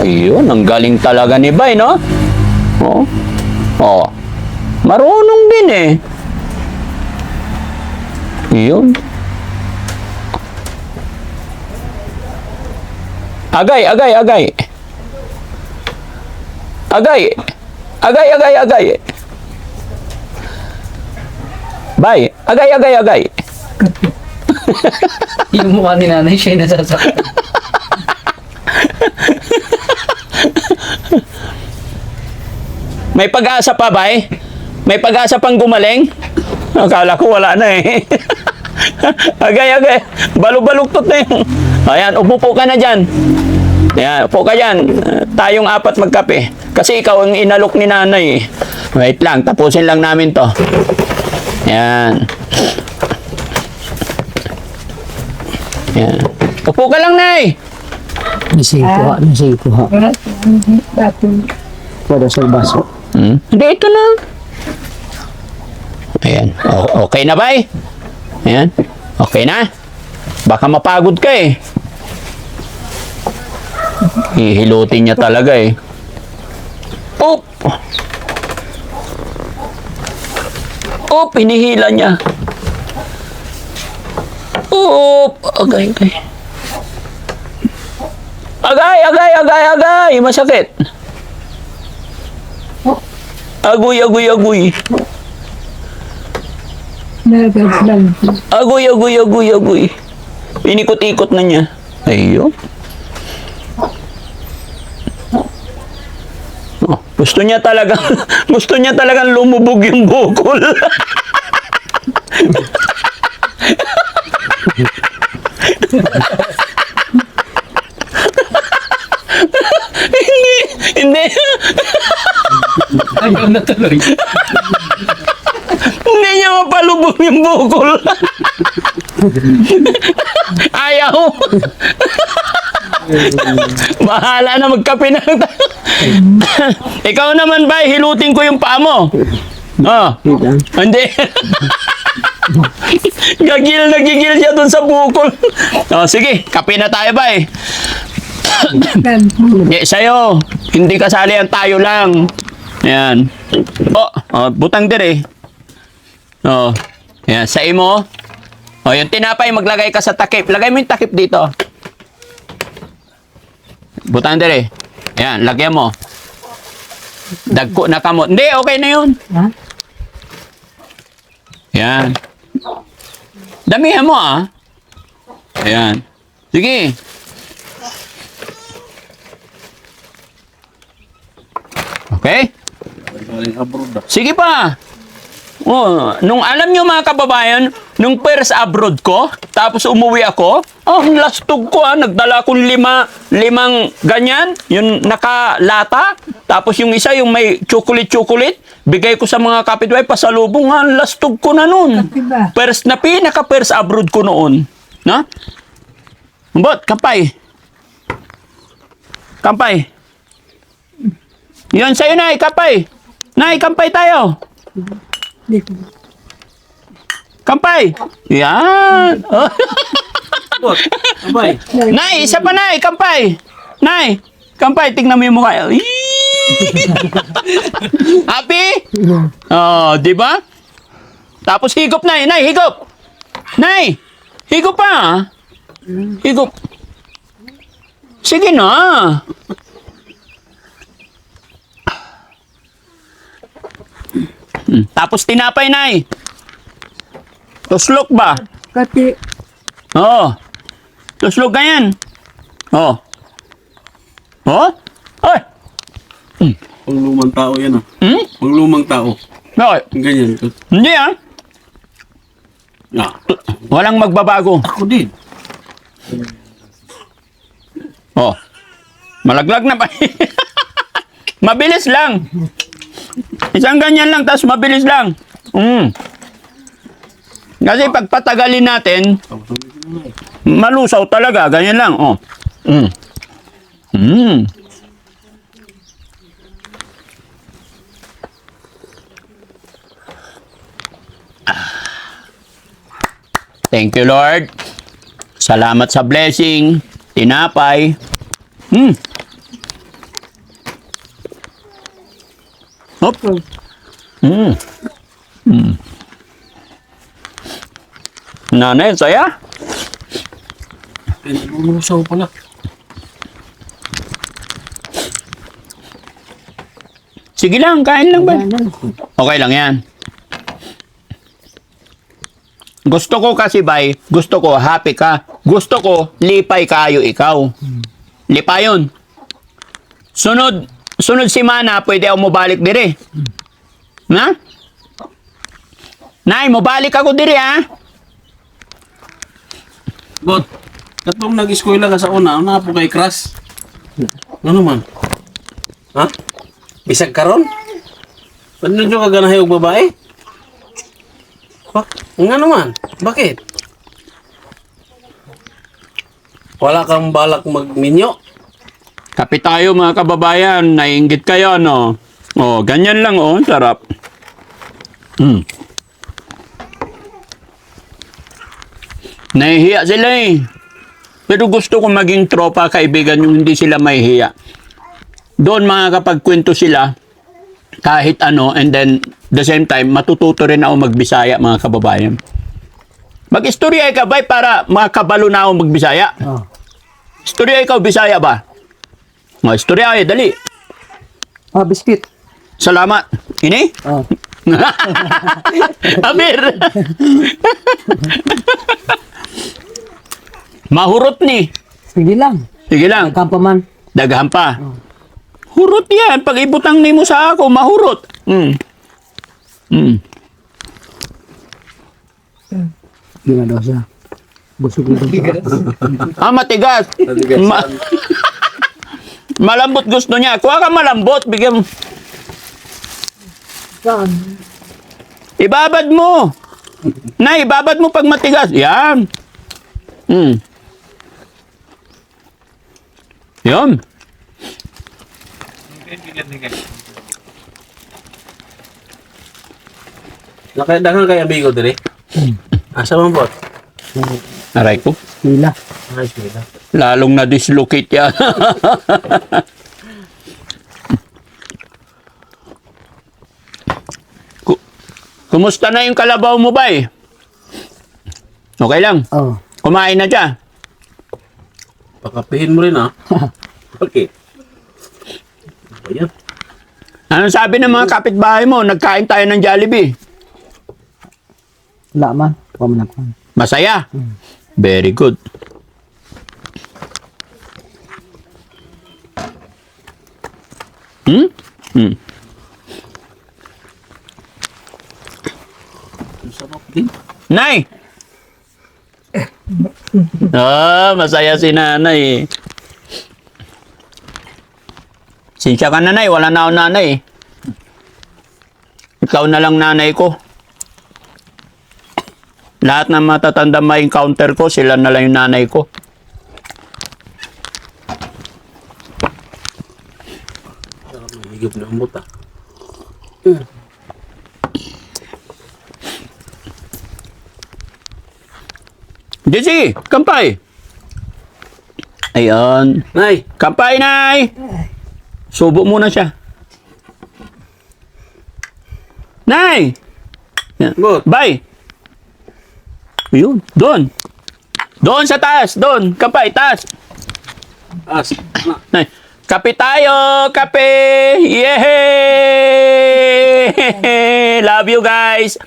Ayun, ang galing talaga ni Bay, no? Oh. Oh. Marunong din eh. Ayun. Agay, agay, agay. Agay. Agay, agay, agay. Bay, agay, agay, agay. Yung mukha ni nanay, siya yung nasasaktan. May pag-asa pa, Bay? May pag-asa pang gumaling? Akala ko wala na eh. Agay, agay. Balu-baluktot na yun. Ayan, upo ka na dyan. Ayan, upo ka dyan. Tayong apat magkape. Kasi ikaw ang inalok ni nanay eh. Wait lang, tapusin lang namin to. Ayan. Ayan. Upo ka lang, Nay. Nasipo ha. Wala sa baso. Hindi, ito na. Ayan. Okay na, Bay? Ayan. Okay na? Baka mapagod ka eh. Hihilutin niya talaga eh. Oop! Oop! Hinihila niya. Oop! Agay, agay. Agay, agay, agay, agay! Masakit. Agoy, agoy, agoy. Agoy, agoy, agoy, agoy. Inikot-ikot na niya. Ayun. Oh, gusto niya talagang lumubog yung bukol. Hindi. Ayaw na tuloy. Hindi niya mapalubog yung bukol. Ayaw. Bahala na, magkape na. Ikaw naman ba, hilutin ko yung paa mo. Oh. Hindi. Nagigil siya dun sa bukol. Oh, sige, kape na tayo ba eh. Sa'yo, hindi kasali ang tayo lang. Ayan. Butang din eh. Oh. Ayan, sa imo. Oh, yung tinapay, maglagay ka sa takip. Lagay mo yung takip dito. Butang din eh. Ayan, lagyan mo. Dagko na kamot. Hindi, okay na yun. Ayan. Damihan mo ah. Ayan. Sige. Okay? Sige pa. Oh, nung alam nyo mga kababayan, nung first abroad ko, tapos umuwi ako, ang lastog ko nagdala akong limang ganyan, yung nakalata, tapos yung isa yung may chocolate, bigay ko sa mga kapitbahay, pasalubong ang lastog ko na nun. Pinaka-first abroad ko noon. No? Bot, kampay. Kampay. Yun sa'yo, Nay, kampay. Nay, kampay tayo. Kampay. Yan. Abay. Nay, isa pa, Nay, kampay. Nay, kampay, tingnan mo yung mukha. Happy? Oh, di ba? Tapos higop, Nay. Nay, higop. Nay, higop pa. Higop. Sige na. Tapos tinapay, Nay. Tuslok ba? Kati, Oo. Tuslok ganyan. Oo. Oh? Ay! Pang lumang tao yan Pang lumang tao. Bakit? Ganyan. Hindi Walang magbabago. Ako din. Oh. Malaglag na pa. Mabilis lang. Isang ganyan lang, tapos mabilis lang. Kasi pag patagalin natin, malusaw talaga. Ganyan lang. Oh. Thank you, Lord. Salamat sa blessing. Tinapay. Hop. Nanay, saya? Pinagulusaw pala. Sige lang, kain lang ba? Okay lang yan. Gusto ko kasi, bay, gusto ko happy ka. Gusto ko lipay kayo ikaw. Lipayon. Sunod si Mana, pwede ako mabalik dire. Na? Nay, mabalik ako dire, ha? Bot, katong nag-eskwela ka sa una, ano po kay Crush? Ano man? Ha? Bisag karon? Ano nyo kaganahay og babae? Nga naman, bakit? Wala kang balak magminyo? Kape tayo mga kababayan, naiinggit kayo, no? Oh, ganyan lang, oh, sarap. Nahihiya sila eh. Pero gusto ko maging tropa kaibigan yung hindi sila mahihiya. Doon makakapagkwento sila kahit ano, and then the same time matututo rin ako magbisaya mga kababayan. Mag-istorya ka ba para makabalo na ako magbisaya? Oh. Istorya ikaw, bisaya ba? O, istorya ay dali. Biskit. Salamat. Ini? Oh. Amir. Mahurot ni. Sige lang. Sige lang. Kampaman. Daghan pa. Hurot yan. Pag ibutang ni mo sa ako, mahurot. Gina daw siya. Busog ito. Matigas. Malambot gusto niya. Kuha ka malambot. Bigyan mo. Saan? Ibabad mo. Ibabad mo pag matigas. Yan. Yan. Nakadagan kay amigo dire? Asa man bot? Aray ko. Hila. Ay, sila. Lalong na-dislocate yan. Kumusta na yung kalabaw mo ba eh? Okay lang. Oh. Kumain na siya. Pakapihin mo rin ha. Bakit? Ayan. Anong sabi ng mga kapitbahay mo? Nagkain tayo ng Jollibee. Wala man. Huwag man ako. Masaya. Very good. Sarap din. Nay! Masaya si nanay. Sinsya ka nanay, wala na ako nanay. Ikaw na lang nanay ko. Lahat ng matatanda ma-encounter ko, sila na lang yung nanay ko. Sarap na higop na umot ha. Jesse, kampay! Ayun. Nay! Kampay, nay! Subo muna siya. Nay! Bot! Bye! Ayun, doon. Doon sa taas, doon. Kampay, taas. As! Nay, kape tayo! Kape! Yehey! Love you guys!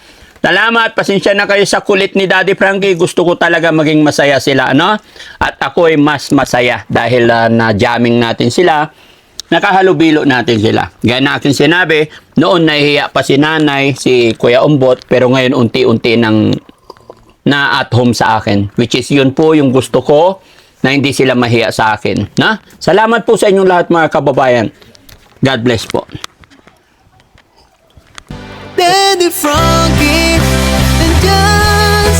Salamat, pasensya na kayo sa kulit ni Daddy Frankie. Gusto ko talaga maging masaya sila, ano? At ako ay mas masaya dahil na-jamming natin sila. Nakahalubilo natin sila. Gaya na aking sinabi, noon nahihiya pa si nanay, si Kuya Umbot, pero ngayon unti-unti nang na at home sa akin. Which is yun po yung gusto ko na hindi sila mahiya sa akin. Na? Salamat po sa inyong lahat mga kababayan. God bless po. Daddy Frankie